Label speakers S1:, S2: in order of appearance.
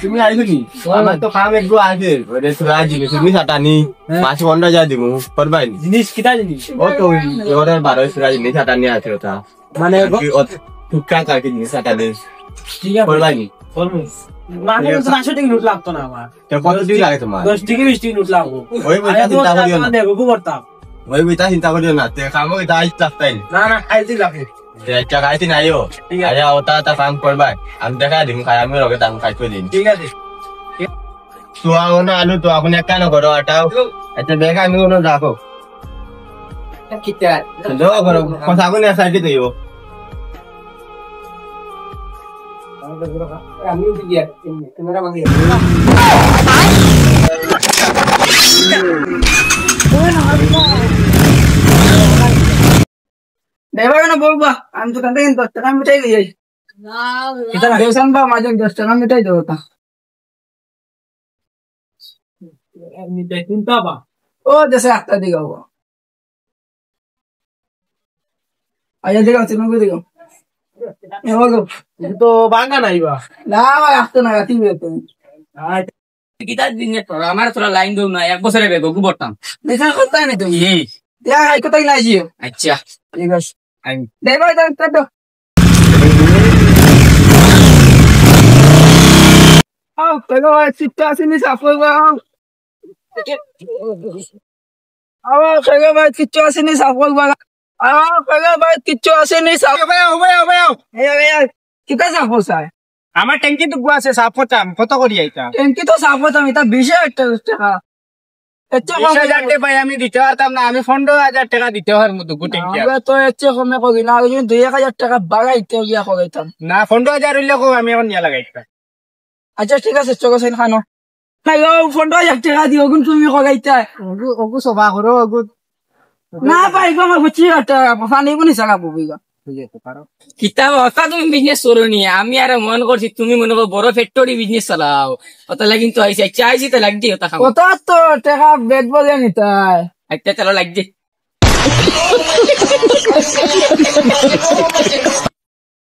S1: তুমি আইছো কি আমার তো কাম একটু আছে তুমি চাটানি 5 ঘন্টা যা দিব করবাই
S2: জিনিস কিটা জিনিস
S1: ও তো এবারে 12 সুরা জিনিস চাটানি আছে ওটা
S2: মানে
S1: টুকটাক আর কি জিনিস চাটানি
S2: ঠিক আছে
S1: করবাই
S2: মানে 500 টাকা নোট লাগতো না আমার
S1: কত দিন লাগে তোমার
S2: 10 টাকা 20 টাকা নোট লাগবে
S1: ওই বইটা চিন্তা করিও না
S2: দেখো করতাম
S1: ওই বইটা চিন্তা করিও না তে কামো এটা আইছ লাগতাই
S2: না না আইতে লাগে
S1: একটা খাইতে নাইও আয়া ওটা তা কাম করবাই আমি দেখা দিম খাই আমি রগে দাম খাই কই দিন
S2: ঠিক আছে
S1: তো না আলু তো আপনি কেন করো আটাও আচ্ছা দেখা আমি কোনো রাখো
S2: কিটা
S1: দো করো কথা কোনে সাইডে দিও
S2: আমি দিয়া ক্যামেরা মাঙ্গি দেবা না বলবা আমি তো কান্তে 10 টাকা মিটাই গই এটা দেবসান বা মাঝে 10 টাকা মিটাই দাও তা আমি দেখুন তো বা ও जैसे आता दिगा वो आया दिगा তুমি দিগো এবারে তো বাঙ্গা নাইবা না ভাই আসতো না রাতি বেতে
S3: কিটা দিনে তো আমার তোরা লাইন দেও না এক বছরে বেগো গুবরতাম
S2: দেখা কথা নাই তুমি
S3: এই
S2: ইয়া হাই কোথায় লাইজিও
S3: আচ্ছা
S2: ঠিক আছে আমি দেবা এটা তো আও পেগো চিত্তা আসেনি সাফল বা আও পেগো ভাই কিচ্ছু আসেনি সাফল বা আও পেগো ভাই কিচ্ছু আসেনি সাফল এই কিটা সাফল চাই
S4: আমার ট্যাঙ্কি তো আছে সাফ করতাম কত করি এটা
S2: ট্যাঙ্কি তো সাফ হতাম এটা 20,000 টাকা এত কম
S4: 20,000 টাকা ভাই আমি দিতে পারতাম না আমি 15,000 টাকা দিতে হওয়ার মতো ট্যাঙ্কি
S2: আমরা তো এত কমে করি না ওই 2,000 টাকা বাড়াইতে গিয়া করাইতাম
S4: না 15,000 হইলে আমি এখন নিয়ে লাগাইতাম
S2: আচ্ছা ঠিক আছে চলো সেন খানো না ও 15,000 টাকা দিও গুণ তুমি করাইতা
S4: ওগু সভা করো ওগু
S2: না পাইবো আমার বুঝি টাকা পানি কোনি সারা বুবিগা
S3: কিতা কথা তুমি বিজনেস করো নি আমি আর মন করছি তুমি মনে করো বড় ফ্যাক্টরি বিজনেস চালাও ওটা লাগি তো আইছি আচ্ছা আইছি তো লাগি ওটা খাবো
S2: কত তো টাকা বেদ বলে নিতাই
S3: একটা চলো লাগি